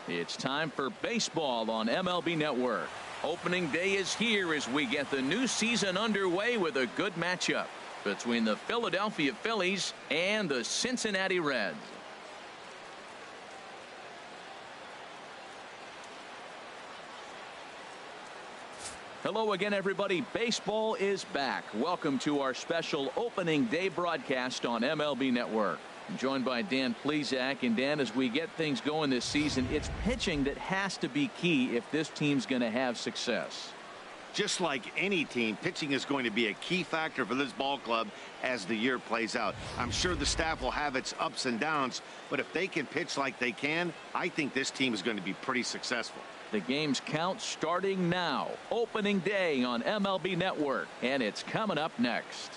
It's time for baseball on MLB Network. Opening day is here as we get the new season underway with a good matchup between the Philadelphia Phillies and the Cincinnati Reds. Hello again, everybody. Baseball is back. Welcome to our special opening day broadcast on MLB Network. I'm joined by Dan Plesac. And Dan, as we get things going this season, it's pitching that has to be key if this team's going to have success. Just like any team, pitching is going to be a key factor for this ball club as the year plays out. I'm sure the staff will have its ups and downs, but if they can pitch like they can, I think this team is going to be pretty successful. The game's count starting now. Opening day on MLB Network, and it's coming up next.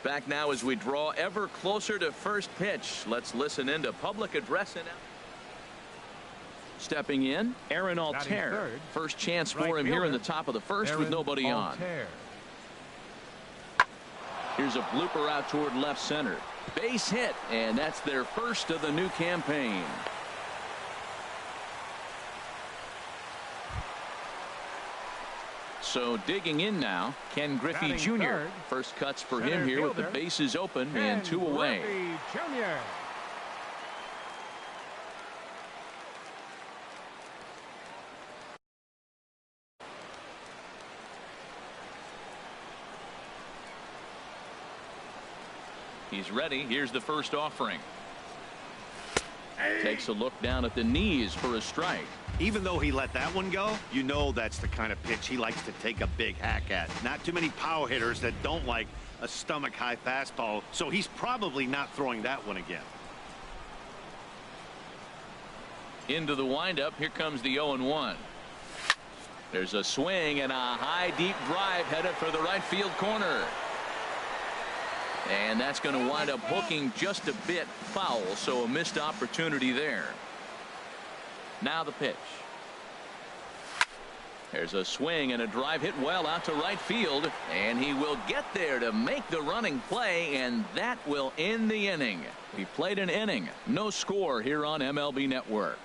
Back now as we draw ever closer to first pitch. Let's listen into public address. Stepping in, Aaron Altair. First chance for him here in the top of the first with nobody on. Here's a blooper out toward left center. Base hit, and that's their first of the new campaign. So digging in now, Ken Griffey Jr. First cuts for him here with the bases open and 2 away. He's ready. Here's the first offering. Takes a look down at the knees for a strike. Even though he let that one go, you know that's the kind of pitch he likes to take a big hack at. Not too many power hitters that don't like a stomach-high fastball, so he's probably not throwing that one again. Into the windup. Here comes the 0-1. There's a swing and a high, deep drive headed for the right field corner. And that's going to wind up hooking just a bit foul, so a missed opportunity there. Now the pitch. There's a swing and a drive hit well out to right field, and he will get there to make the running play, and that will end the inning. We played an inning. No score here on MLB Network.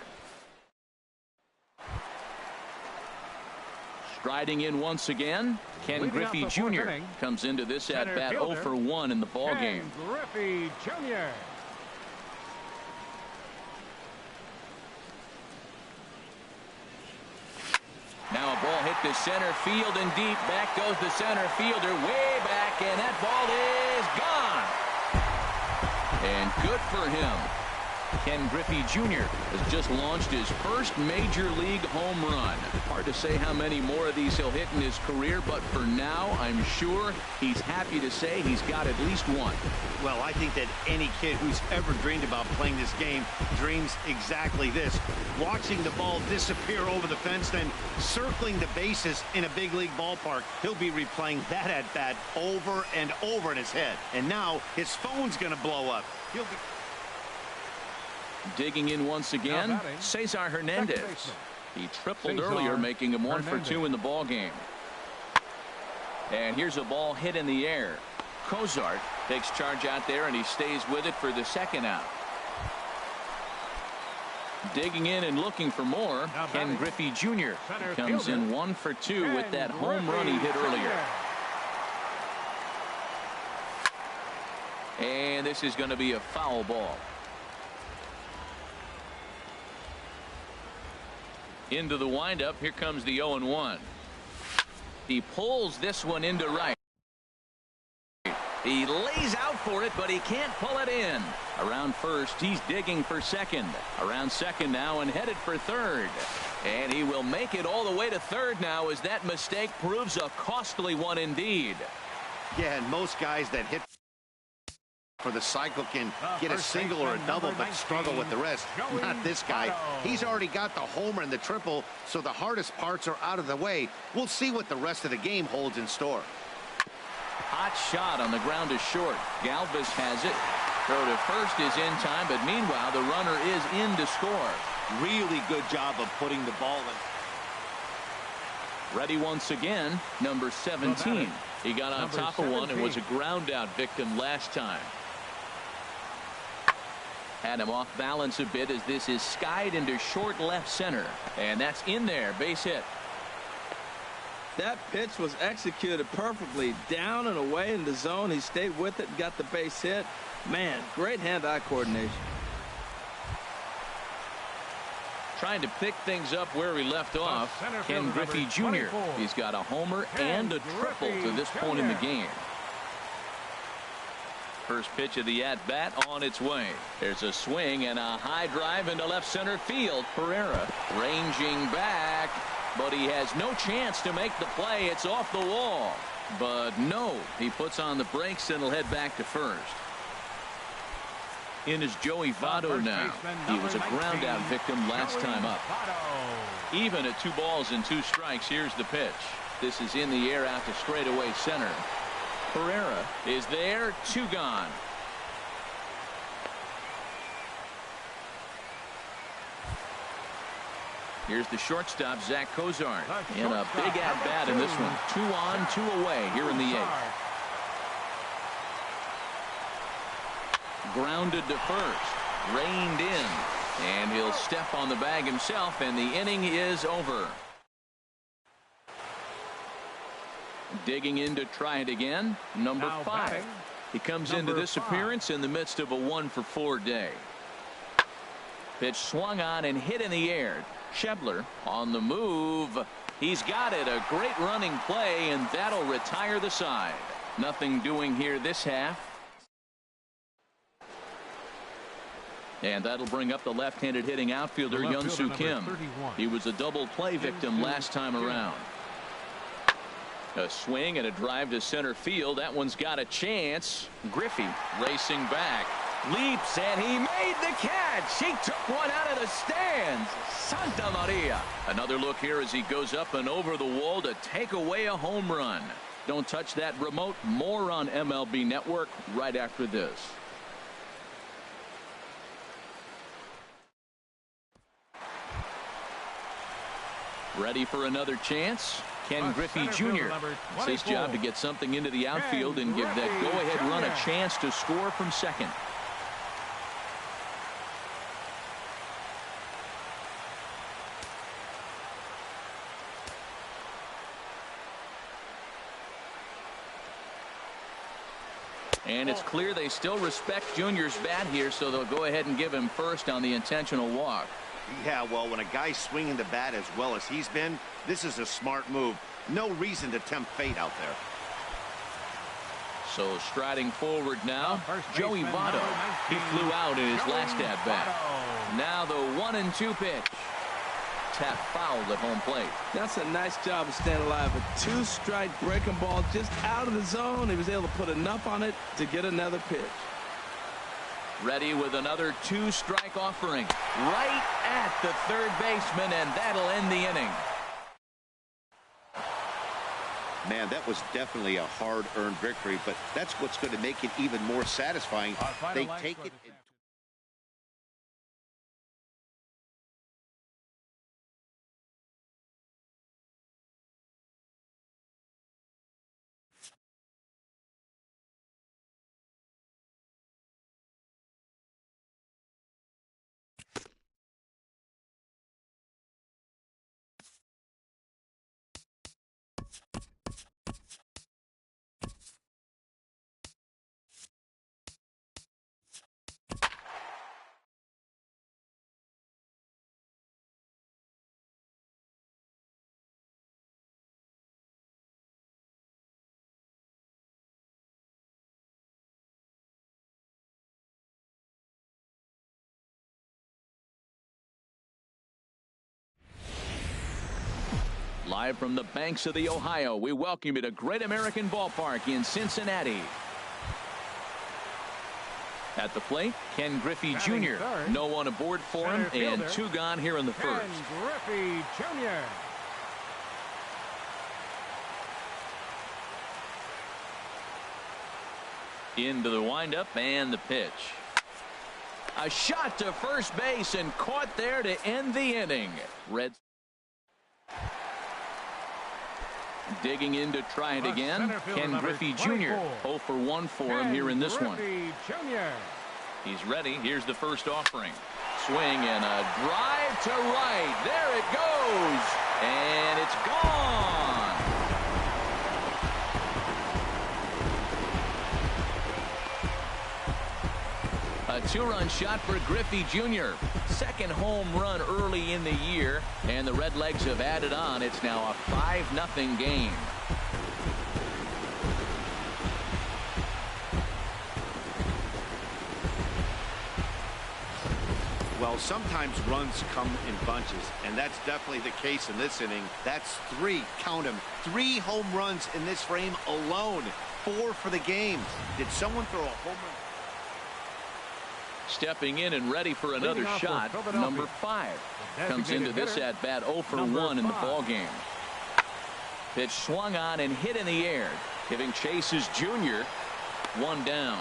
Striding in once again, Ken Griffey Jr. comes into this at-bat 0 for 1 in the ballgame. Griffey Jr. Now a ball hit to center field and deep. Back goes the center fielder way back, and that ball is gone. And good for him. Ken Griffey Jr. has just launched his first major league home run. Hard to say how many more of these he'll hit in his career, but for now, I'm sure he's happy to say he's got at least one. Well, I think that any kid who's ever dreamed about playing this game dreams exactly this. Watching the ball disappear over the fence, then circling the bases in a big league ballpark. He'll be replaying that at-bat over and over in his head. And now his phone's going to blow up. He'll be... Digging in once again, Cesar Hernandez. He tripled earlier, making him 1 for 2 in the ball game. And here's a ball hit in the air. Cozart takes charge out there, and he stays with it for the second out. Digging in and looking for more, Ken Griffey Jr. comes in 1 for 2 with that home run he hit earlier. And this is going to be a foul ball. Into the windup. Here comes the 0-1. He pulls this one into right. He lays out for it, but he can't pull it in. Around first, he's digging for second. Around second now and headed for third. And he will make it all the way to third now as that mistake proves a costly one indeed. Yeah, and most guys that hit for the cycle can get a single or a double but struggle with the rest. Not this guy. He's already got the homer and the triple, so the hardest parts are out of the way. We'll see what the rest of the game holds in store. Hot shot on the ground is short. Galvis has it. Throw to first is in time, but meanwhile the runner is in to score. Really good job of putting the ball in. Ready once again, number 17. He got on top of one and was a ground out victim last time. Had him off balance a bit as this is skied into short left center. And that's in there. Base hit. That pitch was executed perfectly. Down and away in the zone. He stayed with it and got the base hit. Man, great hand-eye coordination. Trying to pick things up where we left off. Ken Griffey Jr. He's got a homer and a triple to this point in the game. First pitch of the at-bat on its way. There's a swing and a high drive into left center field. Pereira ranging back, but he has no chance to make the play. It's off the wall. But no, he puts on the brakes and will head back to first. In is Joey Votto now. He was a ground out victim last time up. Even at 2 balls and 2 strikes. Here's the pitch. This is in the air out to straightaway center. Pereira is there. 2 gone. Here's the shortstop, Zach Cozart. And a big at bat in this one. 2 on, 2 away here in the 8th. Grounded to first, reined in, and he'll step on the bag himself, and the inning is over. Digging in to try it again, number 5. He comes into this appearance in the midst of a 1-for-4 day. Pitch swung on and hit in the air. Schebler on the move. He's got it. A great running play, and that'll retire the side. Nothing doing here this half. And that'll bring up the left-handed hitting outfielder, Hyun-Soo Kim. He was a double play victim last time around. A swing and a drive to center field. That one's got a chance. Griffey racing back. Leaps, and he made the catch. He took one out of the stands. Santa Maria. Another look here as he goes up and over the wall to take away a home run. Don't touch that remote. More on MLB Network right after this. Ready for another chance. Ken Griffey Jr. It's his job to get something into the outfield and give that go-ahead run a chance to score from second. And it's clear they still respect Junior's bat here, so they'll go ahead and give him first on the intentional walk. Yeah, well, when a guy's swinging the bat as well as he's been, this is a smart move. No reason to tempt fate out there. So striding forward now, Joey Votto. He flew out in his last at bat. Now the 1-2 pitch. Tap fouled at home plate. That's a nice job of staying alive. A 2-strike breaking ball just out of the zone. He was able to put enough on it to get another pitch. Ready with another 2-strike offering right at the third baseman, and that'll end the inning. Man, that was definitely a hard-earned victory, but that's what's going to make it even more satisfying. They take it. Live from the banks of the Ohio, we welcome you to Great American Ballpark in Cincinnati. At the plate, Ken Griffey Jr. No one aboard for him, and 2 gone here in the first. Ken Griffey Jr. Into the windup and the pitch. A shot to first base and caught there to end the inning. Reds digging in to try it again. Ken Griffey Jr. 0 for 1 for him here in this one. He's ready. Here's the first offering. Swing and a drive to right. There it goes. And it's gone. A two-run shot for Griffey Jr. Second home run early in the year, and the Redlegs have added on. It's now a 5-0 game. Well, sometimes runs come in bunches, and that's definitely the case in this inning. That's 3, count them, 3 home runs in this frame alone. 4 for the game. Did someone throw a home run? Stepping in and ready for another shot, number 5. Comes into this at bat 0 for 1 in the ball game. Pitch swung on and hit in the air. Giving chase is Jr. 1 down.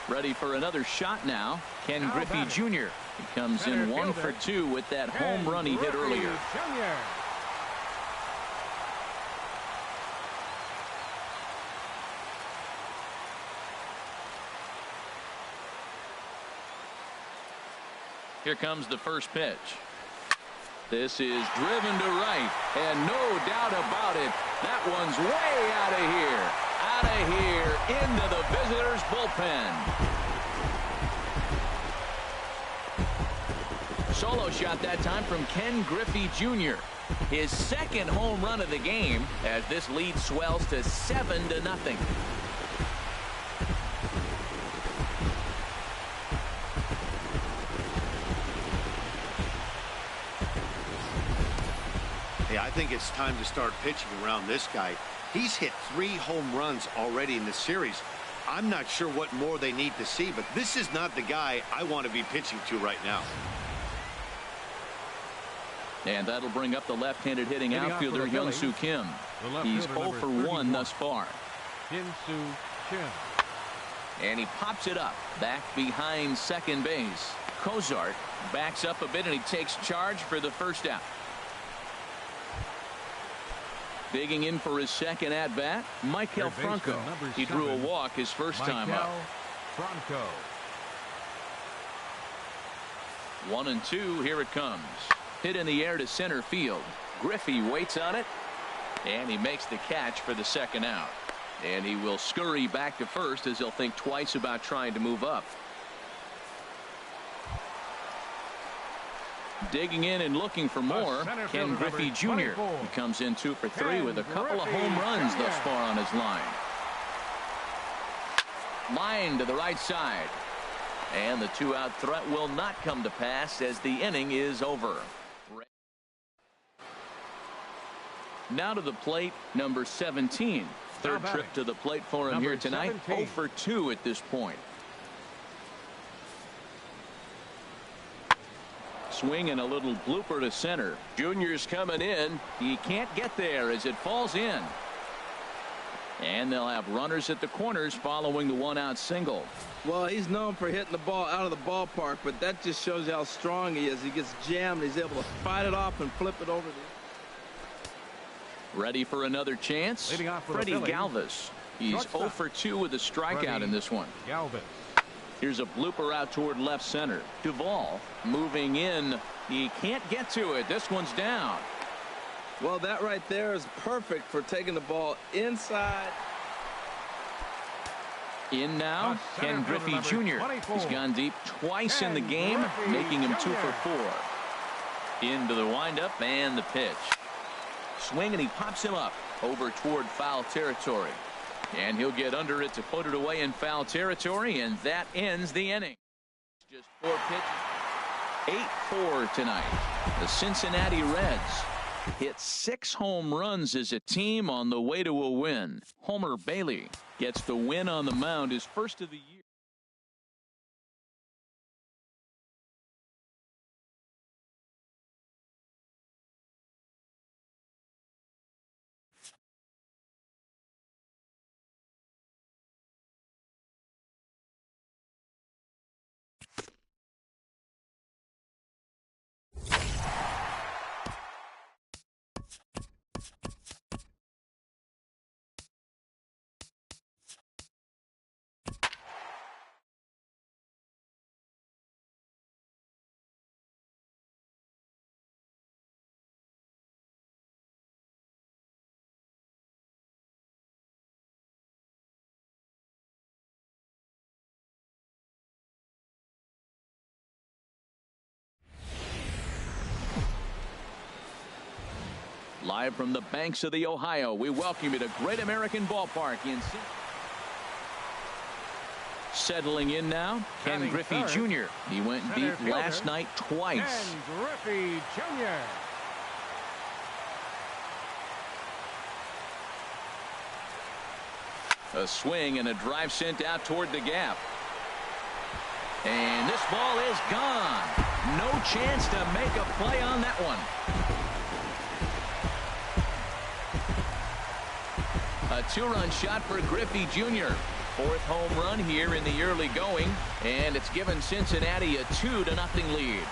Ready for another shot now. Ken Griffey Jr. He comes in 1 for 2 with that home run he hit earlier. Here comes the first pitch. This is driven to right, and no doubt about it, that one's way out of here. Out of here into the visitors' bullpen. Solo shot that time from Ken Griffey Jr. His second home run of the game as this lead swells to 7-0. I think it's time to start pitching around this guy. He's hit 3 home runs already in this series. I'm not sure what more they need to see, but this is not the guy I want to be pitching to right now. And that'll bring up the left-handed hitting outfielder Hyun-Soo Kim. He's 0 for 1 thus far. Hyun-Soo Kim. And he pops it up back behind second base. Cozart backs up a bit and he takes charge for the first out. Digging in for his second at-bat, Michael Franco. He drew a walk his first time up. Franco. 1-2, here it comes. Hit in the air to center field. Griffey waits on it, and he makes the catch for the second out. And he will scurry back to first as he'll think twice about trying to move up. Digging in and looking for more, Ken Griffey Jr. He comes in 2 for 3 with a couple of home runs thus far on his line. Line to the right side. And the 2-out threat will not come to pass as the inning is over. Now to the plate, number 17. Third trip to the plate for him here tonight. 0 for 2 at this point. Swing and a little blooper to center. Junior's coming in. He can't get there as it falls in. And they'll have runners at the corners following the 1-out single. Well, he's known for hitting the ball out of the ballpark, but that just shows you how strong he is. He gets jammed. He's able to fight it off and flip it over the. Ready for another chance? Freddie Galvis. He's 0 for 2 with a strikeout in this one. Galvis. Here's a blooper out toward left center. Duvall moving in. He can't get to it. This one's down. Well, that right there is perfect for taking the ball inside. In now, Ken Griffey Jr. He's gone deep twice in the game, making him 2 for 4. Into the windup and the pitch. Swing and he pops him up over toward foul territory. And he'll get under it to put it away in foul territory, and that ends the inning. Just 4 pitches. 8-4 tonight. The Cincinnati Reds hit 6 home runs as a team on the way to a win. Homer Bailey gets the win on the mound, his first of the year. Live from the banks of the Ohio, we welcome you to Great American Ballpark in settling in now, Ken Griffey Jr. He went and beat last night twice. Ken Griffey Jr. A swing and a drive sent out toward the gap. And this ball is gone. No chance to make a play on that one. A two-run shot for Griffey Jr. Fourth home run here in the early going, and it's given Cincinnati a 2-0 lead.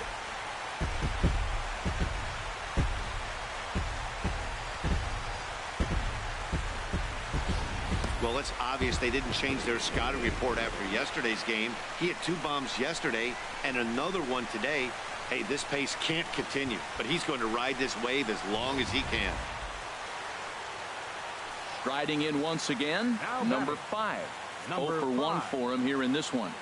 Well, it's obvious they didn't change their scouting report after yesterday's game. He had 2 bombs yesterday and another one today. Hey, this pace can't continue, but he's going to ride this wave as long as he can. Striding in once again, number 5. 0 for 1 for him here in this one.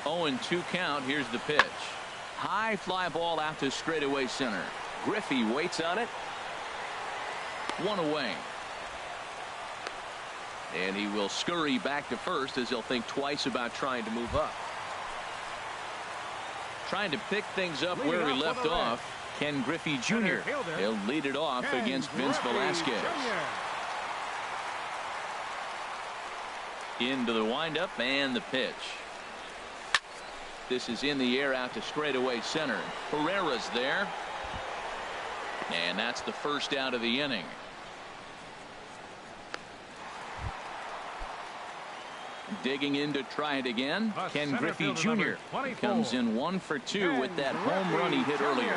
Oh, and 2 count. Here's the pitch. High fly ball out to straightaway center. Griffey waits on it. 1 away. And he will scurry back to first as he'll think twice about trying to move up. Trying to pick things up where he left off. Ken Griffey Jr. He'll lead it off against Vince Velasquez. Into the windup and the pitch. This is in the air out to straightaway center. Pereira's there. And that's the first out of the inning. Digging in to try it again. Ken Griffey Jr. comes in 1 for 2 with that home run he hit earlier.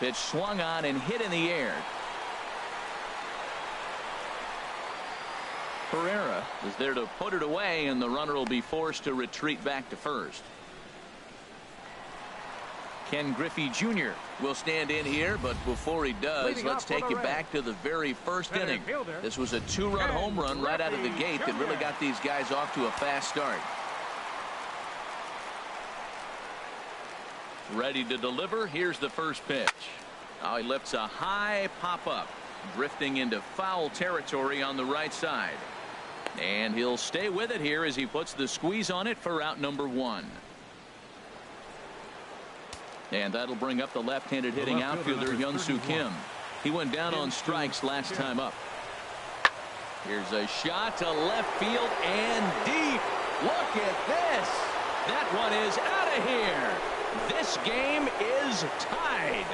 Pitch swung on and hit in the air. Pereira is there to put it away, and the runner will be forced to retreat back to first. Ken Griffey Jr. will stand in here, but before he does, let's take you back to the very first inning. This was a 2-run home run right out of the gate that really got these guys off to a fast start. Ready to deliver. Here's the first pitch. Now he lifts a high pop-up, drifting into foul territory on the right side. And he'll stay with it here as he puts the squeeze on it for out number 1. And that'll bring up the left-handed hitting outfielder Hyun-Soo Kim. He went down on strikes last time up. Here's a shot to left field and deep. Look at this. That one is out of here. This game is tied.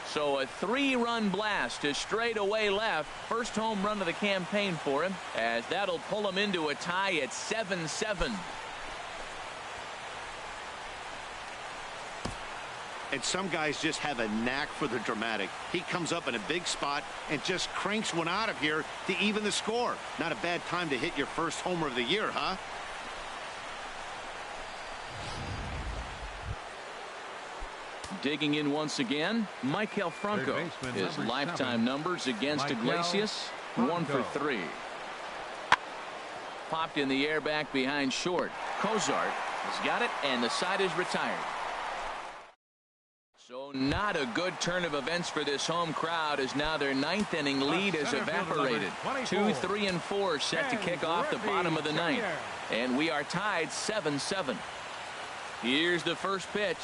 So a 3-run blast to straightaway left. First home run of the campaign for him, as that'll pull him into a tie at 7-7. And some guys just have a knack for the dramatic. He comes up in a big spot and just cranks one out of here to even the score. Not a bad time to hit your first homer of the year, huh? Digging in once again, Maikel Franco. His lifetime numbers against Iglesias, 1 for 3. Popped in the air back behind short. Cozart has got it, and the side is retired. So not a good turn of events for this home crowd, as now their 9th inning lead is evaporated. 2, 3, and 4 set to kick off the bottom of the 9th. And we are tied 7-7. Here's the first pitch.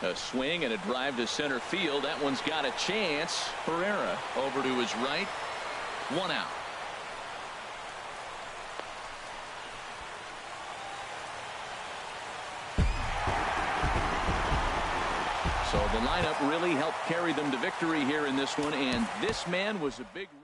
A swing and a drive to center field. That one's got a chance. Pereira over to his right. 1 out. So the lineup really helped carry them to victory here in this one, and this man was a big reason.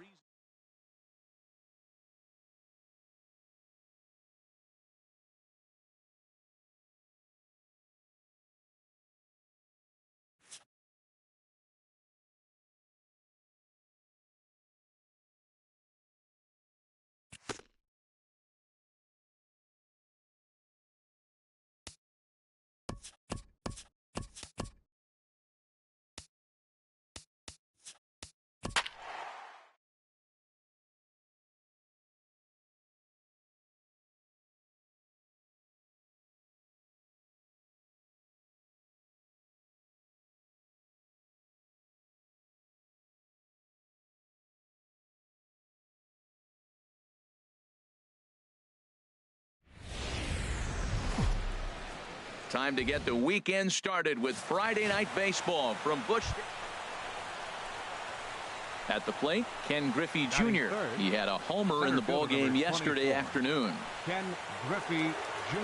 Time to get the weekend started with Friday Night Baseball from Busch. At the plate, Ken Griffey Jr. He had a homer in the ballgame yesterday afternoon. Ken Griffey Jr.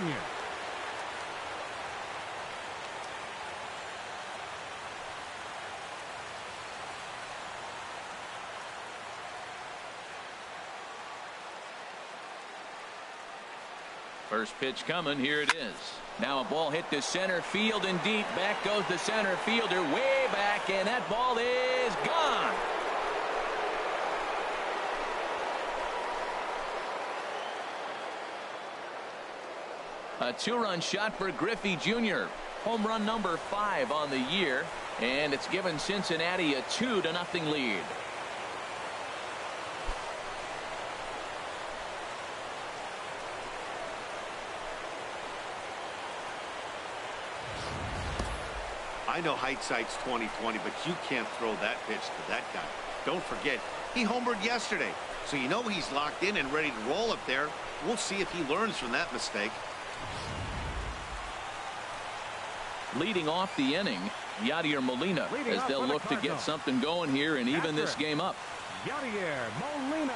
First pitch coming. Here it is. Now a ball hit to center field and deep. Back goes the center fielder way back, and that ball is gone. A two-run shot for Griffey Jr. Home run number 5 on the year, and it's given Cincinnati a 2-0 lead. I know hindsight's 20/20, but you can't throw that pitch to that guy. Don't forget, he homered yesterday, so you know he's locked in and ready to roll up there. We'll see if he learns from that mistake. Leading off the inning, Yadier Molina, as they'll look to get something going here and even this game up. Yadier Molina.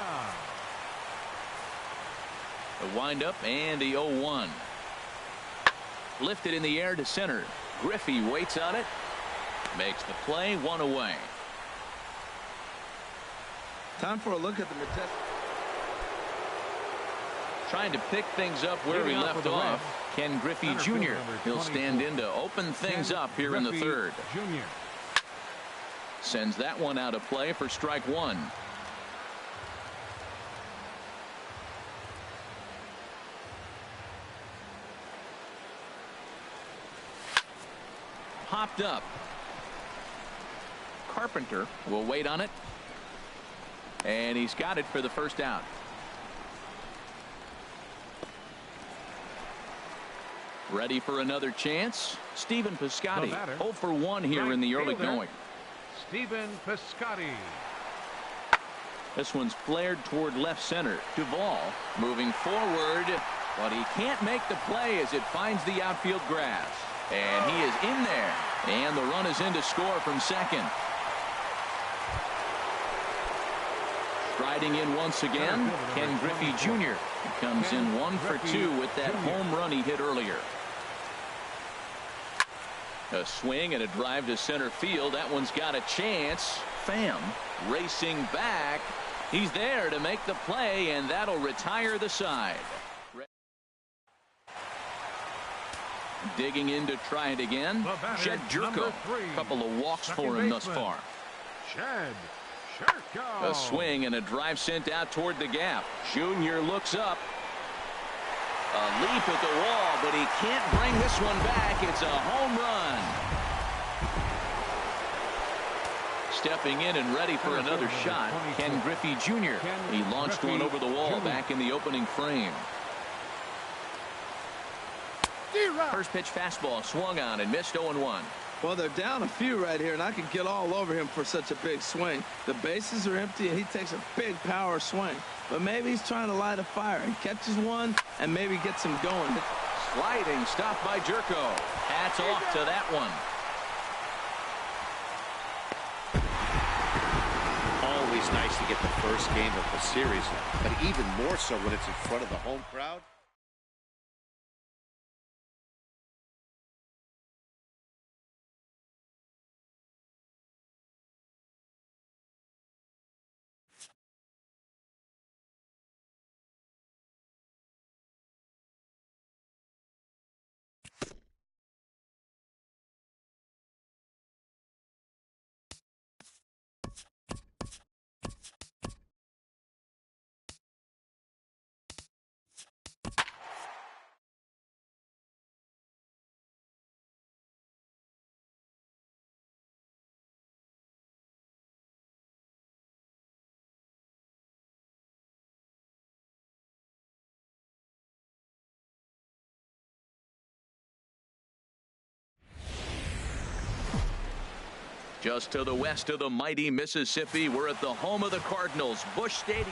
The windup and the 0-1. Lifted in the air to center. Griffey waits on it. Makes the play, 1 away. Time for a look at the Majestic. Trying to pick things up where he left off. Ken Griffey Jr. He'll stand in to open things up here in the third. Sends that one out of play for strike 1. Popped up. Carpenter will wait on it. And he's got it for the first out. Ready for another chance. Stephen Piscotty 0 for 1 here in the early going. Stephen Piscotty. This one's flared toward left center. Duvall moving forward, but he can't make the play as it finds the outfield grass. And he is in there. And the run is in to score from second. Striding in once again, Ken Griffey Jr. He comes in 1 for 2 with that home run he hit earlier. A swing and a drive to center field. That one's got a chance. Pham racing back. He's there to make the play, and that'll retire the side. Digging in to try it again. Jed Jerko. A couple of walks for him thus far. Jed Jerko. A swing and a drive sent out toward the gap. Junior looks up. A leap at the wall, but he can't bring this one back. It's a home run. Stepping in and ready for another shot, Ken Griffey Jr. He launched one over the wall back in the opening frame. First pitch fastball swung on and missed 0-1. Well, they're down a few right here, and I could get all over him for such a big swing. The bases are empty, and he takes a big power swing. But maybe he's trying to light a fire. He catches one and maybe gets him going. Sliding, stopped by Jerko. Hats off to that one. Always nice to get the first game of the series, but even more so when it's in front of the home crowd. Just to the west of the mighty Mississippi, we're at the home of the Cardinals, Busch Stadium.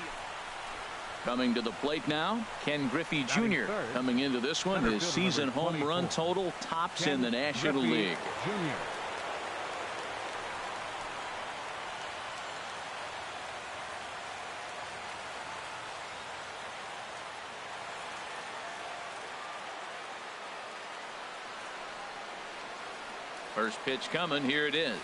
Coming to the plate now, Ken Griffey Jr. Coming into this one, his season home run total tops in the National League. Jr. First pitch coming. Here it is.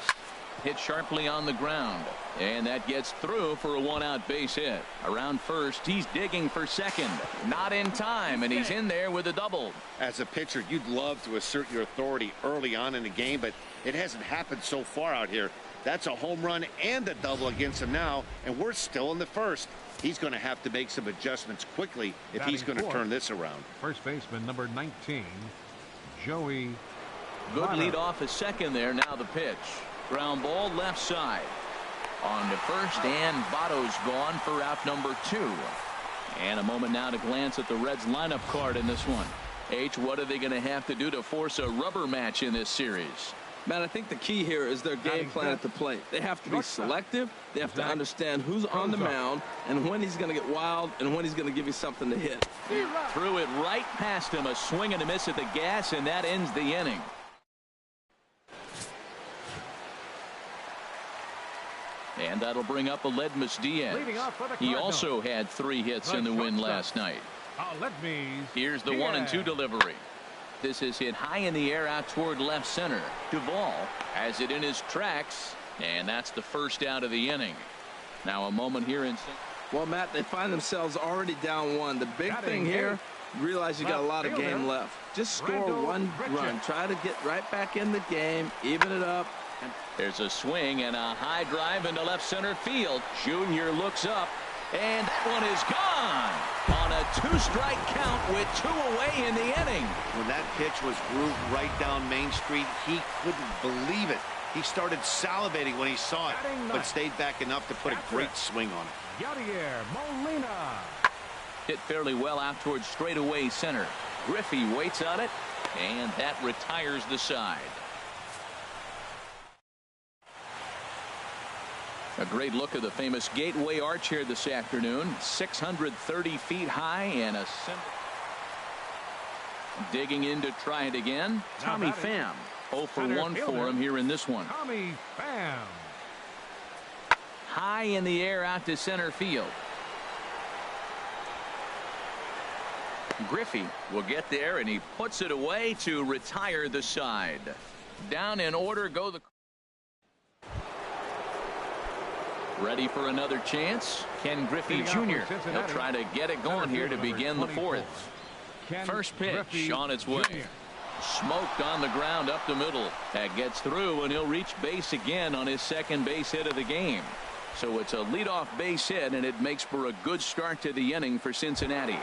Hit sharply on the ground. And that gets through for a one-out base hit. Around first, he's digging for second. Not in time, and he's in there with a double. As a pitcher, you'd love to assert your authority early on in the game, but it hasn't happened so far out here. That's a home run and a double against him now, and we're still in the first. He's going to have to make some adjustments quickly if he's going to turn this around. First baseman number 19, Joey. Good lead off a second there. Now the pitch. Ground ball left side. On to first, and Votto's gone for out number 2. And a moment now to glance at the Reds lineup card in this one. H, what are they going to have to do to force a rubber match in this series? Man, I think the key here is their game plan at the plate. They have to be selective. They have to understand who's on the mound and when he's going to get wild and when he's going to give you something to hit. Threw it right past him. A swing and a miss at the gas, and that ends the inning. And that'll bring up Aledmys Diaz. He also had 3 hits in the win last night. Here's the 1-2 delivery. This is hit high in the air out toward left center. Duvall has it in his tracks, and that's the first out of the inning. Now a moment here in. Well, Matt, they find themselves already down 1. The big thing here, realize you got a lot of game left. Just score 1 run. Try to get right back in the game, even it up. There's a swing and a high drive into left center field. Junior looks up, and that one is gone on a 2-strike count with 2 away in the inning. When that pitch was grooved right down Main Street, he couldn't believe it. He started salivating when he saw it, but stayed back enough to put a great swing on it. Molina. Hit fairly well out towards straightaway center. Griffey waits on it, and that retires the side. A great look at the famous Gateway Arch here this afternoon. 630 feet high and a digging in to try it again. Tommy Pham 0 for 1 for him here in this one. Tommy Pham. High in the air out to center field. Griffey will get there, and he puts it away to retire the side. Down in order go the. Ready for another chance. Ken Griffey Jr. He'll try to get it going here to begin the 4th. First pitch on its way. Smoked on the ground up the middle. That gets through, and he'll reach base again on his second base hit of the game. So it's a leadoff base hit, and it makes for a good start to the inning for Cincinnati.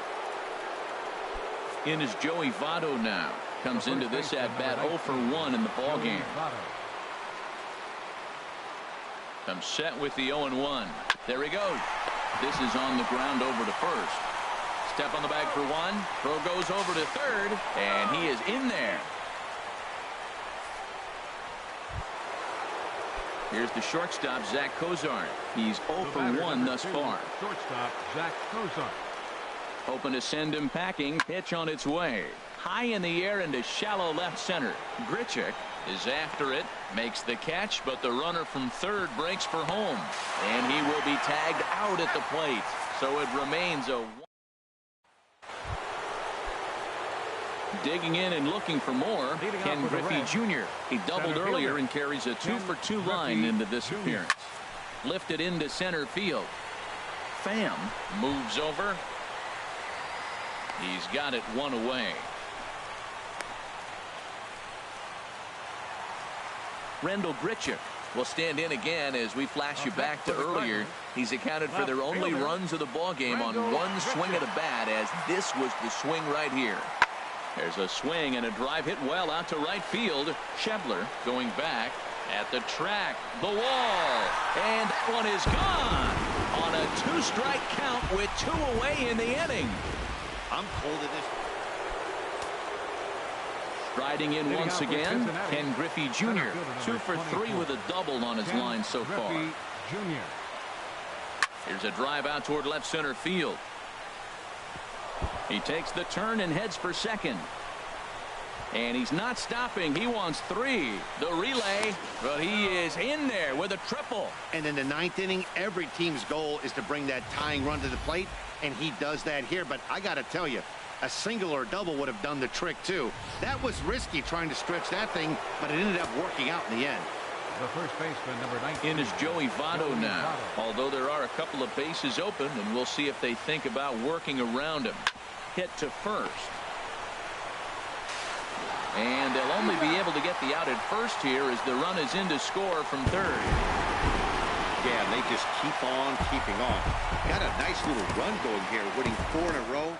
In is Joey Votto now. Comes into this at bat 0 for 1 in the ball game. I'm set with the 0-1. There he goes. This is on the ground over to first. Step on the bag for 1. Throw goes over to third, and he is in there. Here's the shortstop, Zach Cozart. He's 0 for 1 thus far. Shortstop Zach Cozart. Hoping to send him packing. Pitch on its way. High in the air into shallow left center. Grichuk is after it, makes the catch, but the runner from third breaks for home, and he will be tagged out at the plate. So it remains a. Digging in and looking for more, Ken Griffey Jr. He doubled earlier and carries a 2 for 2 line into this appearance. Lifted into center field. Pham moves over. He's got it 1 away. Rendell Grichuk will stand in again as we flash you back to earlier. He's accounted for their only runs of the ball game on 1 swing of the bat, as this was the swing right here. There's a swing and a drive hit well out to right field. Schebler going back at the track, the wall, and that one is gone on a 2-strike count with 2 away in the inning. I'm cold in this. Striding in once again, Ken Griffey Jr. 2 for 3 with a double on his line so far. Here's a drive out toward left center field. He takes the turn and heads for second. And he's not stopping. He wants 3. The relay, but he is in there with a triple. And in the 9th inning, every team's goal is to bring that tying run to the plate, and he does that here. But I got to tell you, a single or a double would have done the trick, too. That was risky trying to stretch that thing, but it ended up working out in the end. The first baseman, number 19. In is Joey Votto now, although there are a couple of bases open, and we'll see if they think about working around him. Hit to first. And they'll only be able to get the out at first here as the run is in to score from third. Yeah, they just keep on keeping on. Got a nice little run going here, winning 4 in a row.